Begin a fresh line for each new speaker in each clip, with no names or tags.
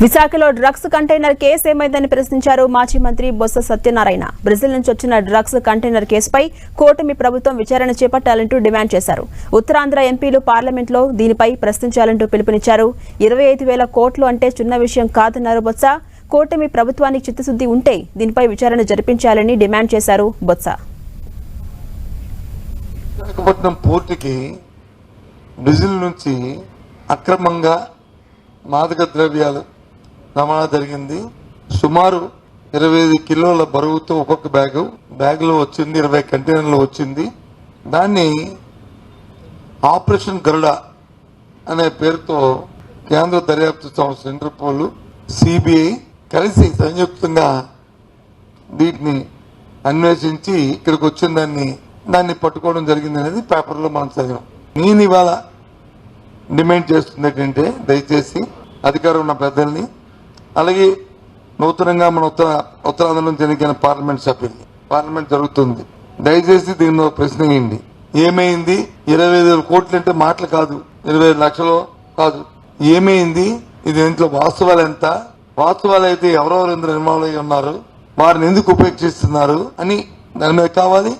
విశాఖలో drugs container case ఏమైందని ప్రశ్నించారు మాజీ మంత్రి బొత్స సత్యనారాయణ. బ్రెజిల్ నుంచి వచ్చిన డ్రగ్స్ కంటైనర్ కేసుపై కూటమి ప్రభుత్వం విచారణ చేపట్టాలంటూ డిమాండ్ చేశారు. ఉత్తరాంధ్ర ఎంపీలు పార్లమెంట్లో దీనిపై ప్రశ్నించాలంటూ పిలుపునిచ్చారు. 25,000 కోట్లు అంటే చిన్న విషయం కాదన్నారు బొత్స. కూటమి ప్రభుత్వానికి చిత్తశుద్ధి ఉంటే దీనిపై విచారణ జరిపించాలని డిమాండ్ చేశారు బొత్స.
విశాఖపట్నం పోర్టుకి బ్రెజిల్ నుంచి అక్రమంగా మాదక ద్రవ్యాలు రవాణా జరిగింది. సుమారు 25 కిలోల బరువుతో ఒక్కొక్క బ్యాగులో వచ్చింది, 20 కంటైనర్లు వచ్చింది. దాన్ని ఆపరేషన్ గరుడ అనే పేరుతో కేంద్ర దర్యాప్తు సంస్థ ఇంటర్పోల్, సిబిఐ కలిసి సంయుక్తంగా వీటిని అన్వేషించి ఇక్కడికి వచ్చిన దాన్ని పట్టుకోవడం జరిగింది అనేది పేపర్లో మనం చదివాం. నేను ఇవాళ డిమాండ్ చేస్తుంది ఏంటంటే, దయచేసి అధికారం ఉన్న పెద్దల్ని, అలాగే నూతనంగా మన ఉత్తరాంధ్ర నుంచి ఎన్నికైన పార్లమెంట్ సభ్యుల్ని, పార్లమెంట్ జరుగుతుంది, దయచేసి దీనిలో ప్రశ్న వేయండి. ఏమైంది? 25,000 కోట్లు అంటే మాటలు కాదు, 25 లక్షలు కాదు. ఏమైంది? ఇది ఇంట్లో వాస్తవాలు ఎంత? వాస్తవాలు అయితే ఎవరెవరు ఇందులో ఇన్వాల్వ్ అయి ఉన్నారు, వారిని ఎందుకు ఉపేక్షిస్తున్నారు అని దాని మీద కావాలి.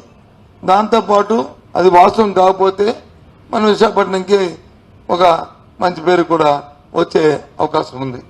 దాంతోపాటు అది వాస్తవం కాకపోతే మన విశాఖపట్నంకి ఒక మంచి పేరు కూడా వచ్చే అవకాశం ఉంది.